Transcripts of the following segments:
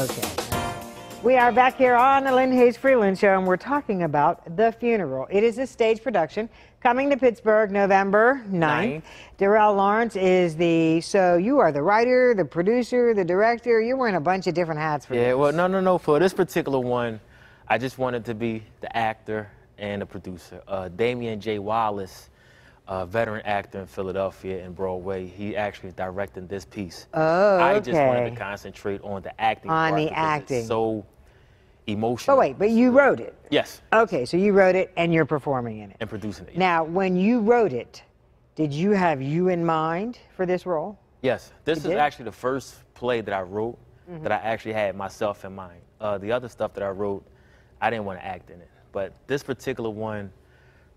Okay. We are back here on the Lynn Hayes Freeland Show, and we're talking about The Funeral. It is a stage production coming to Pittsburgh November 9th. Darrell Lawrence is so you are the writer, the producer, the director. You're wearing a bunch of different hats for this. Yeah, well, no. For this particular one, I just wanted to be the actor and the producer. Damian J. Wallace, a veteran actor in Philadelphia and Broadway, he actually directed this piece. Oh, okay. I just wanted to concentrate on the acting part. On the because acting. It's so emotional. Oh, wait, but you wrote it? Yes. Okay, so you wrote it and you're performing in it. And producing it. Now, when you wrote it, did you have you in mind for this role? Yes. This is did? actually the first play that I wrote that I actually had myself in mind. The other stuff that I wrote, I didn't want to act in it. But this particular one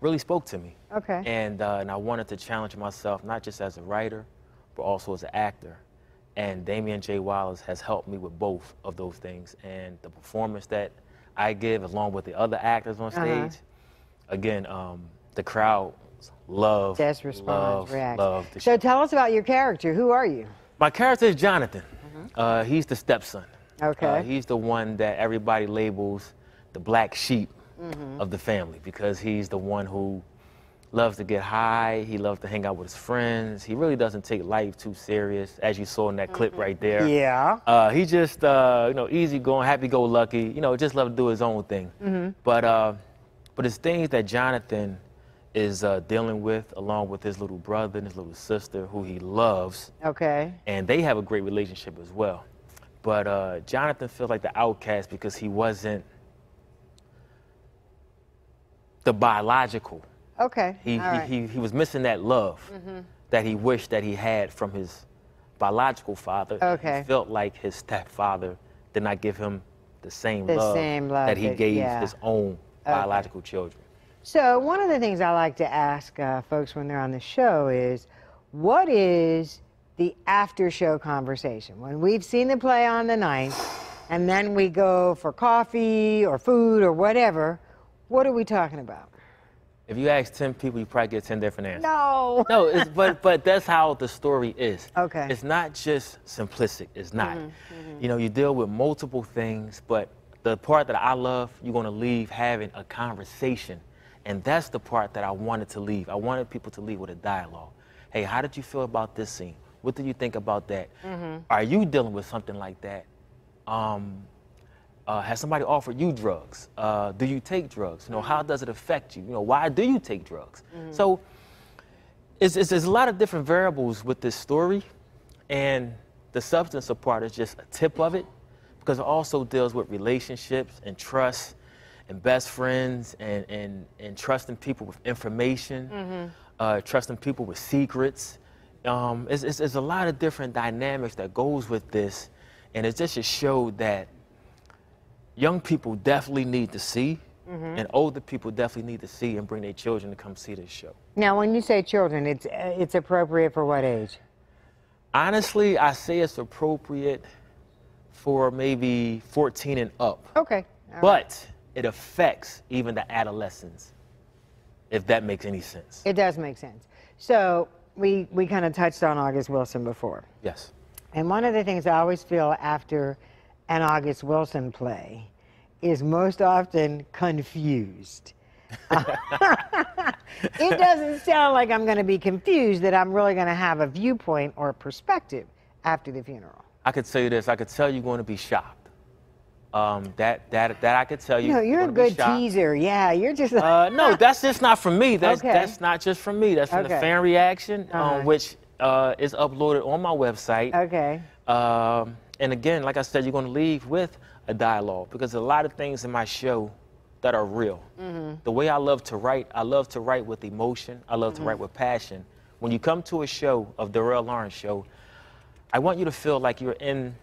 really spoke to me. Okay. And I wanted to challenge myself, not just as a writer, but also as an actor. And Damian J. Wallace has helped me with both of those things. And the performance that I give, along with the other actors on stage, again, the crowd love the show. So tell us about your character. Who are you? My character is Jonathan. He's the stepson. Okay. He's the one that everybody labels the black sheep of the family, because he's the one who loves to get high. He loves to hang out with his friends. He really doesn't take life too serious, as you saw in that clip right there. Yeah. He just, easygoing, happy-go-lucky. Just love to do his own thing. But it's things that Jonathan is dealing with, along with his little brother and his little sister, who he loves. Okay. And they have a great relationship as well. But Jonathan feels like the outcast because he wasn't the biological. Okay. He was missing that love that he wished that he had from his biological father. Okay. He felt like his stepfather did not give him the same love that he gave his own biological children. So one of the things I like to ask folks when they're on the show is, what is the after-show conversation? When we've seen the play on the 9th, and then we go for coffee or food or whatever, what are we talking about? If you ask 10 people, you probably get 10 different answers. No. No, but that's how the story is. Okay. It's not just simplistic. It's not. You deal with multiple things, but the part that I love, you're going to leave having a conversation. And that's the part that I wanted to leave. I wanted people to leave with a dialogue. Hey, how did you feel about this scene? What do you think about that? Are you dealing with something like that? Has somebody offered you drugs? Do you take drugs? How does it affect you? Why do you take drugs? So it's a lot of different variables with this story, and the substance of part is just a tip of it, because it also deals with relationships and trust and best friends and trusting people with information, trusting people with secrets. It's a lot of different dynamics that goes with this, and it's just a show that young people definitely need to see, and older people definitely need to see, and bring their children to come see this show. Now, when you say children, it's appropriate for what age? Honestly, I say it's appropriate for maybe 14 and up. Okay. But it affects even the adolescents, if that makes any sense. It does make sense. So we kind of touched on August Wilson before. Yes. And one of the things I always feel after an August Wilson play is most often confused. It doesn't sound like I'm going to be confused, that I'm really going to have a viewpoint or a perspective after the funeral. I could tell you this. I could tell you're going to be shocked. That I could tell you. No, you're a good teaser. Yeah, you're just. No, that's just not from me. That's okay. That's not just from me. That's from the fan reaction, which is uploaded on my website. Okay. And again, like I said, you're going to leave with a dialogue, because a lot of things in my show that are real. The way I love to write with emotion. I love to write with passion. When you come to a show of Darrell Lawrence Show, I want you to feel like you're in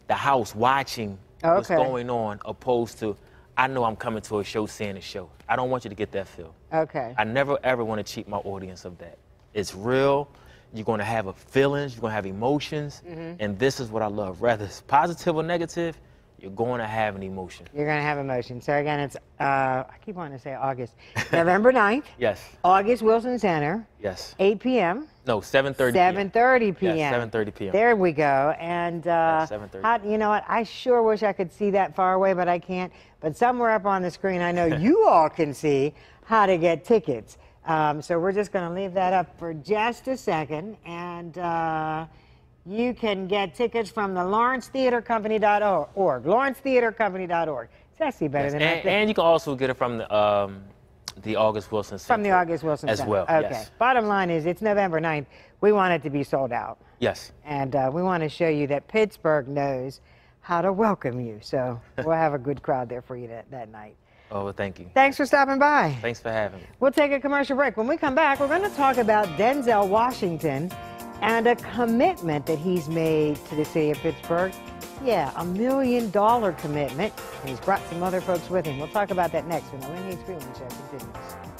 the house watching what's going on, opposed to, I know I'm coming to a show, seeing a show. I don't want you to get that feel. Okay. I never, ever want to cheat my audience of that. It's real. You're going to have feelings. You're going to have emotions. And this is what I love. Whether it's positive or negative, you're going to have an emotion. You're going to have emotion. So again, it's, I keep wanting to say August. November 9th. Yes. August Wilson Center. Yes. 8 p.m. No, 7:30 7:30 p.m. Yes, 7:30 p.m. There we go. And 7:30. you know what? I sure wish I could see that far away, but I can't. But somewhere up on the screen, I know you all can see how to get tickets. So we're just going to leave that up for just a second. And you can get tickets from the LawrenceTheaterCompany.org. LawrenceTheaterCompany.org. It's actually better than I think. And you can also get it from the August Wilson Center. From the August Wilson as Center. well. Okay. Yes. Bottom line is, it's November 9th. We want it to be sold out. Yes. And we want to show you that Pittsburgh knows how to welcome you. So we'll have a good crowd there for you that night. Oh, well, thank you. Thanks for stopping by. Thanks for having me. We'll take a commercial break. When we come back, we're going to talk about Denzel Washington and a commitment that he's made to the city of Pittsburgh. Yeah, $1 million commitment. And he's brought some other folks with him. We'll talk about that next when the Lynn Hayes Freeland Show continues.